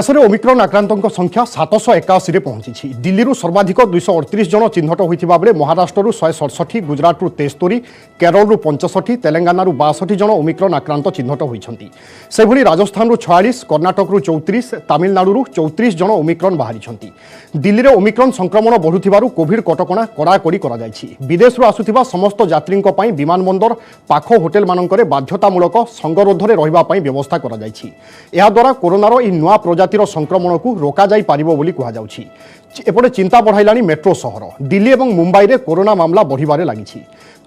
देश में ओमिक्रॉन आक्रांतों संख्या 781 पहुंची। दिल्ली सर्वाधिक 238 जन चिन्हट होता बेले महाराष्ट्र 167, गुजरात 73, केरल 65, तेलंगाना 62 जन ओमिक्रॉन आक्रांत चिन्हट होती। राजस्थान 46, कर्णाटक 34, तमिलनाडु 34 जन ओमिक्रॉन बाहरी। दिल्ली में ओमिक्रॉन संक्रमण बढ़ुथिबारु कोविड कटकणा कड़ाकड़ी करा विदेश आसुथिबा समस्त यात्री विमान बंदर पाख होटेल मानकरे बाध्यतामूलक संगरोधरे रहिबा पई व्यवस्था करा जायछि। एहा द्वारा कोरोनार ई नुआ प्रजातिर संक्रमण को रोका जाई पारिबो बोली कहा जाउछि। एपटे चिंता बढ़ाइलानी मेट्रो सहर। दिल्ली और मुंबई में कोरोना मामला बढ़िबारे लागिछि।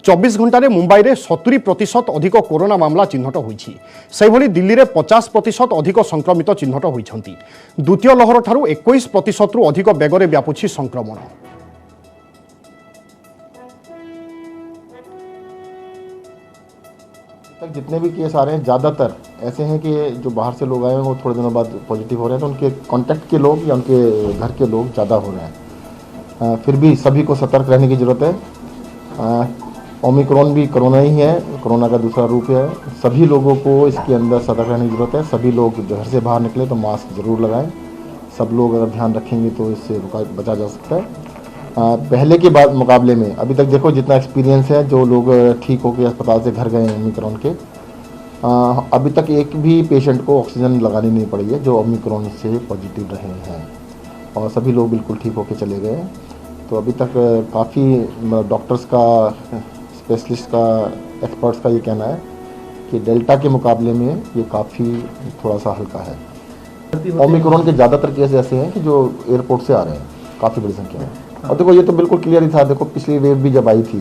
24 घंटे मुंबई में 70% अधिक कोरोना मामला चिन्हट होइछि। सेहिभली दिल्ली में 50% अधिक संक्रमित चिन्हट होइछन्ति। द्वितीय लहर ठारू 21% रु अधिक बेगरे व्यापुछि संक्रमण। जितने भी केस आ रहे हैं ज़्यादातर ऐसे हैं कि जो बाहर से लोग आए हैं वो थोड़े दिनों बाद पॉजिटिव हो रहे हैं, तो उनके कांटेक्ट के लोग या उनके घर के लोग ज़्यादा हो रहे हैं। फिर भी सभी को सतर्क रहने की ज़रूरत है। ओमिक्रॉन भी कोरोना ही है, कोरोना का दूसरा रूप है। सभी लोगों को इसके अंदर सतर्क रहने की ज़रूरत है। सभी लोग घर से बाहर निकले तो मास्क ज़रूर लगाएँ। सब लोग अगर ध्यान रखेंगे तो इससे बचा जा सकता है। पहले के बाद मुकाबले में अभी तक देखो जितना एक्सपीरियंस है, जो लोग ठीक होकर अस्पताल से घर गए हैं ओमिक्रॉन के, अभी तक एक भी पेशेंट को ऑक्सीजन लगानी नहीं पड़ी है जो ओमिक्रॉन से पॉजिटिव रहे हैं, और सभी लोग बिल्कुल ठीक होकर चले गए हैं। तो अभी तक काफ़ी डॉक्टर्स का, स्पेशलिस्ट का, एक्सपर्ट्स का ये कहना है कि डेल्टा के मुकाबले में ये काफ़ी थोड़ा सा हल्का है। ओमिक्रॉन के ज़्यादातर केस ऐसे हैं कि जो एयरपोर्ट से आ रहे हैं, काफ़ी बड़ी संख्या में। और देखो ये तो बिल्कुल क्लियर ही था। देखो पिछली वेव भी जब आई थी,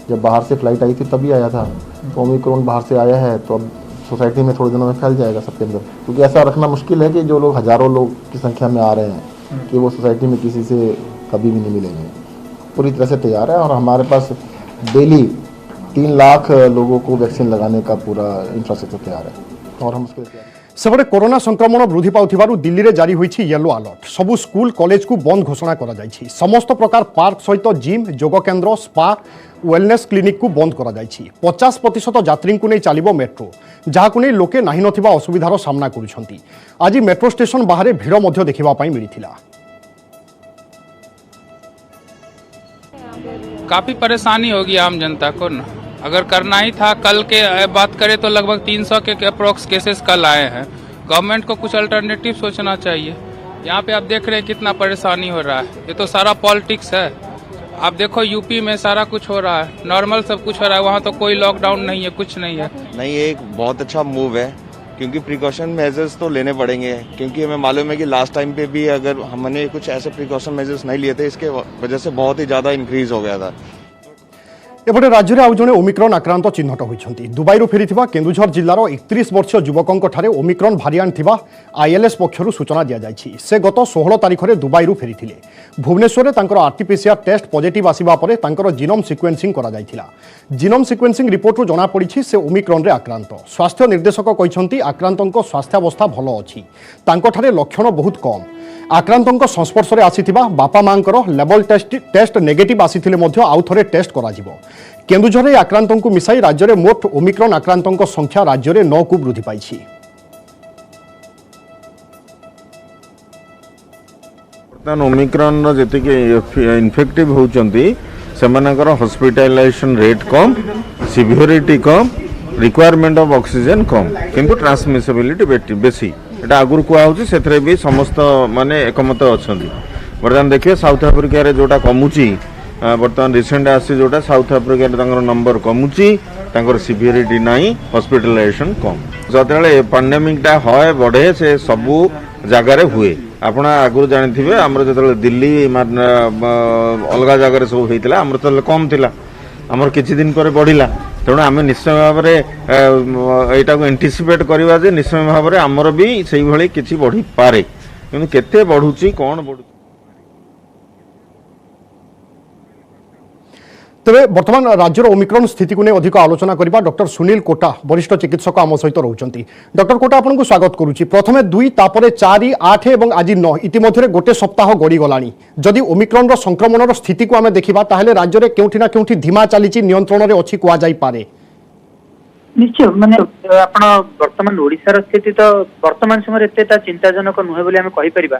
जब बाहर से फ्लाइट आई थी तभी आया था। तो ओमिक्रॉन बाहर से आया है तो अब सोसाइटी में थोड़े दिनों में फैल जाएगा सबके अंदर, क्योंकि ऐसा रखना मुश्किल है कि जो लोग हज़ारों लोग की संख्या में आ रहे हैं कि वो सोसाइटी में किसी से कभी भी नहीं मिलेंगे। पूरी तरह से तैयार है और हमारे पास डेली 3 लाख लोगों को वैक्सीन लगाने का पूरा इंफ्रास्ट्रक्चर तैयार है और हम उसके तैयार। सेपटे कोरोना संक्रमण वृद्धि पाउथिबारु दिल्ली में जारी होइछि येलो अलर्ट। सबु स्कूल कॉलेज को बंद घोषणा करा जाइछि। समस्त प्रकार पार्क सहित जिम, योग केन्द्र, स्पा, वेलनेस क्लिनिक को बंद करा जाइछि। 50% यात्री को नहीं चलिबो मेट्रो, जहाकु नहीं लोके नाही नथिबा असुविधार सामना करुछन्ति। आज मेट्रो स्टेशन बाहर भिड़ मध्य देखिबा पई मिलिथिला। काफ़ी परेशानी होगी आम जनता को ना। अगर करना ही था, कल के बात करें तो लगभग 300 के अप्रोक्स केसेस कल आए हैं। गवर्नमेंट को कुछ अल्टरनेटिव सोचना चाहिए। यहाँ पे आप देख रहे हैं कितना परेशानी हो रहा है। ये तो सारा पॉलिटिक्स है। आप देखो यूपी में सारा कुछ हो रहा है, नॉर्मल सब कुछ हो रहा है। वहाँ तो कोई लॉकडाउन नहीं है, कुछ नहीं है। नहीं, ये एक बहुत अच्छा मूव है, क्योंकि प्रिकॉशन मेजर्स तो लेने पड़ेंगे। क्योंकि हमें मालूम है कि लास्ट टाइम पे भी अगर हमने कुछ ऐसे प्रिकॉशन मेजर्स नहीं लिए थे, इसके वजह से बहुत ही ज़्यादा इंक्रीज हो गया था। एपटे राज्य में आउ जड़े ओमिक्रॉन आक्रांत चिन्हट होती। दुबई फेरी केन्दुझर जिलार 31 वर्षीय युवकों ठारे ओमिक्रॉन भारिएंट थिबा आईएलएस पक्षरु सूचना दिया जायछि। से गत 16 तारिख में दुबई फेरी भुवनेश्वर में आरटीपीसीआर टेस्ट पॉजिटिव आसिबा परे तांकर जीनोम सिक्वेन्सिंग करा जायथिला। जीनोम सिक्वेन्सिंग रिपोर्टरू जना पड़ी से ओमिक्रॉन रे आक्रांत। स्वास्थ्य निर्देशक कहते आक्रांतों स्वास्थ्यावस्था भल अच्छी, तांकठारे लक्षण बहुत कम। आक्रांतों संस्पर्श में आसीथिबा बापा मांकर लेवल टेस्ट नेगेटिव आसीथिले मध्य आउ थरे टेस्ट कराजिबो। केन्दुझर आक्रांतों को मिसाई राज्य में मोट ओमिक्रॉन आक्रांतों संख्या राज्य में 9 को वृद्धि पाई। ओमिक्रॉन जी इन्फेक्टिव होती हॉस्पिटलाइजेशन रेट कम, सिवियरिटी कम, रिक्वायरमेंट ऑफ ऑक्सीजन कम, किंतु ट्रांसमिसिबिलिटी बेसी। एटा आगुर कहूँ से भी समस्त माने एकमत अच्छा। बर्तमान देखिए साउथ आफ्रिका रे जोटा कमुची, बर्तमान रिसेंट आसी जोटा साउथ आफ्रिका रे नंबर कमुची, सिवियरिटी नहीं, हॉस्पिटलाइजेशन कम। जो पैंडेमिकटा है बढ़े से सबू जगार हुए। आपण आगुरी जानी आमर जो दिल्ली अलग जगार सब होता आमर तो कम थिला, आमर किछि दिन पर बढ़िला। तेणु आम निश्चय भाव में यहाँ को एंटीसिपेट करवा जे निश्चय भाव में आमर भी से भाई किसी बढ़ी पारे, कि केते बढ़ुची कौन बढ़ु। तेरे बर्तमान राज्यर ओमिक्रॉन स्थिति को नहीं अधिक आलोचना करबा। डॉक्टर सुनील कोटा वरिष्ठ चिकित्सक आम सहित रहउचंती। डॉक्टर कोटा आपको स्वागत करुच्ची। प्रथमे 2 तापर 4, 8 और आज 9 इतिमध्य गोटे सप्ताह गड़ी गलानी। जदि ओमिक्रॉन संक्रमण स्थिति को आम देखा ताहले राज्य में केउठी ना केउठी धीमा चली नियंत्रण में अच्छी कहुई पारे। निश्चय माने आपण वर्तमान ओडिशार स्थिति तो वर्तमान समय एते चिंताजनक नुहे बोली आमे कहि परिबा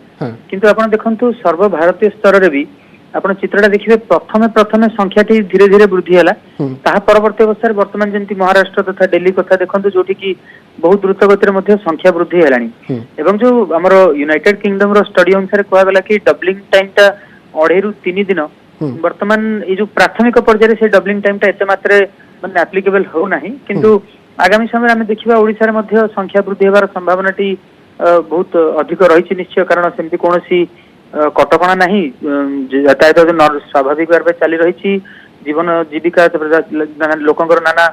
किंतु आपण देखंतु सर्व भारतीय स्तर रे भी आपण चित्रटा देखिबे प्रथमे संख्याटी धीरे धीरे वृद्धि हला ताहा परवर्ती अवस्था रे वर्तमान जेंति महाराष्ट्र तथा दिल्ली कथा देखंतु जोठी की बहुत द्रुत गति रे मध्ये संख्या वृद्धि हेलानी एवं जो हमर यूनाइटेड किंगडम रो स्टडी अनुसार कहवा गला कि डबलिंग टाइम टा 2.5 रु 3 दिन वर्तमान ये जो प्राथमिक पर्यायर से डबलिंग टाइम टा एते मात्रे माने एप्लीकेबल हो नाही किंतु आगामी समय आमे देखिबा ओडिसा रे मध्ये संख्या वृद्धि हेबार संभावनाटी बहुत अधिक रही निश्चय कारण सेमती कोनोसी कटकणा नहीं यातायात जो स्वाभाविक भाव चली रही जीवन जीविका लोकंर नाना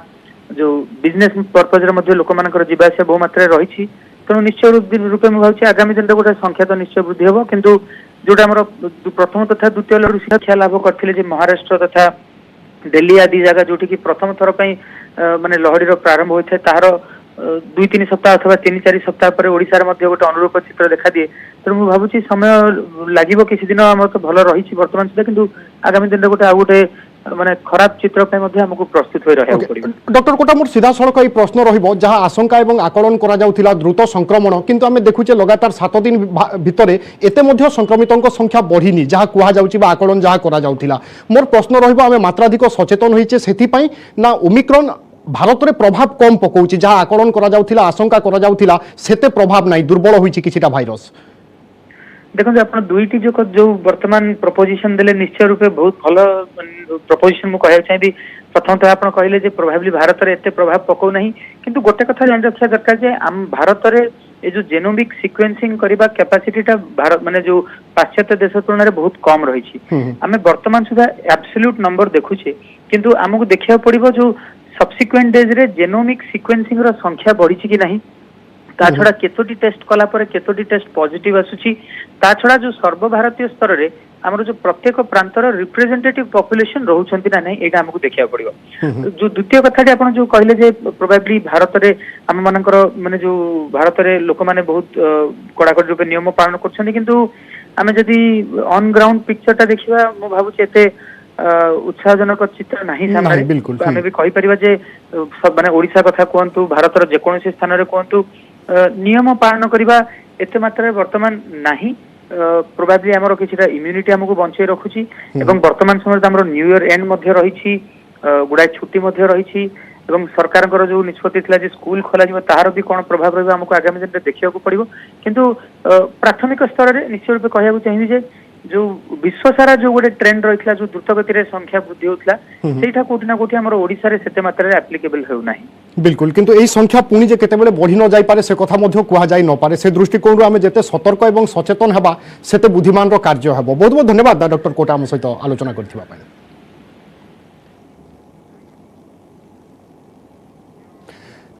जो बिजनेस पर्पज रे लोक मानकर जीवा आसिया बहु मात्रा रही तेणु निश्चय रूपे मुझे भावी आगामी दिन गोटे संख्या तो निश्चय वृद्धि हम किंतु जोटा आम प्रथम तथा द्वितीय लहर शिक्षा लाभ करते महाराष्ट्र तथा दिल्ली आदि जगह जोटि कि प्रथम थर माने लहरी प्रारंभ होता है तार 2-3 सप्ताह अथवा 3-4 सप्ताह पर ओडिशार मध्ये गोटे अनुरूप चित्र देखा दिए तेणु मुझे भावुची समय लगे किसी दिन आम तो भल रही वर्तमान सुधा किंतु आगामी दिन गोटे आ गोटे माने खराब चित्र पे मध्ये हमको प्रस्तुत होई रहया पड़िबो। डॉक्टर कोटा मोर सीधा सड़क ये प्रश्न रहिबो जहां आशंका एवं आकलन करा जाउथिला द्रुत संक्रमण किंतु आमे देखुचे लगातार 7 दिन भितरे एते मध्ये संक्रमितों संख्या बढ़िनी जहां कुहा जाउची बा आकलन जहां करा जाउथिला मोर प्रश्न रहिबो आमे मात्राधिक सचेतन होइचे सेथि पई ना ओमिक्रॉन भारत रे प्रभाव कम पकाउची जहां आकलन करा जाउथिला आशंका करा जाउथिला सेते प्रभाव नाही दुर्बल होइची किछिटा भाइरस देखो आपण दुईटी जो वर्तमान प्रपोजिशन देले निश्चय रूपे बहुत भल प्रपोजिशन मु कहया चाहिबी प्रथमतः आपण कहले जे प्रोबेबली भारत रे एते प्रभाव पकाउ नहीं किंतु गोटे कथा जान रखिया दरकार जे हम भारत रे ए जो जेनोमिक सिक्वेंसिंग करबा कैपेसिटीटा भारत माने जो पाश्चात्य देश तुलना रे बहुत कम रही छी हमें वर्तमान सुधा एब्सोल्यूट नंबर देखुछे किंतु हमकु देखिया पड़िबो जो सब्सिक्वेंट डेज रे जेनोमिक सिक्वेंसिंग रो संख्या बढ़ी छी कि नहीं ता छड़ा केतोटी टेस्ट कला पर केतोटी टेस्ट पॉजिटिव आसुची ता छड़ा जो सर्वभारतीय स्तर रे हमर जो प्रत्येक प्रांतर रिप्रेजेंटेटिव पॉपुलेशन रहउछंती ना नहीं एटा हमकु देखिया पड़िबो जो द्वितीय कथाटी आपण जो कहले जे प्रोबेबली भारत रे हम मानकर माने जो भारत रे लोक माने बहुत कड़ाकड़ी रूपे नियम पालन करछंती किंतु आमे जदी ऑन ग्राउंड पिक्चरटा देखिबा मो भाबु एते उत्साहजनक चित्र नहीं सामने आमे भी कहि परिबा जे माने ओडिसा कथा कहंतु भारत रे जेकोनोसी स्थान रे कहंतु नियम पालन करबा एते मात्रा वर्तमान नाही प्रोबेबली हमरो किछिटा इम्यूनिटी हमको बंचे रखुची एवं वर्तमान समय हमरो न्यू ईयर एंड मध्ये रहिछि गुडा छुट्टी मध्ये रहिछि एवं सरकार जो निष्पत्ति थिला जे स्कूल खोला जिवो ताहार भी कोन प्रभाव रहबा हमको आगामी दिन देखिया को पड़िबो किंतु प्राथमिक स्तर रे निश्चय रूपे कहया को चाहिबी जे जो विश्व सारा जो गोटे ट्रेंड रही जो द्रुत गति रे संख्या वृद्धि होता सेटा कोठी ना कोठी हमर ओडिसा रे सेते मात्रा रे एप्लीकेबल हो नाही बिल्कुल किंतु एई संख्या पुणी जे केतेबेले बढ़ी न जाई पारे से कथा मध्ये कुहा जाई न पारे से दृष्टिकोण रो आमे जेते सतर्क एवं सचेतन हेबा सेते बुद्धिमान रो कार्य हेबो बहुत बहुत धन्यवाद डॉक्टर कोटा हम सहित आलोचना करथिबा पाए।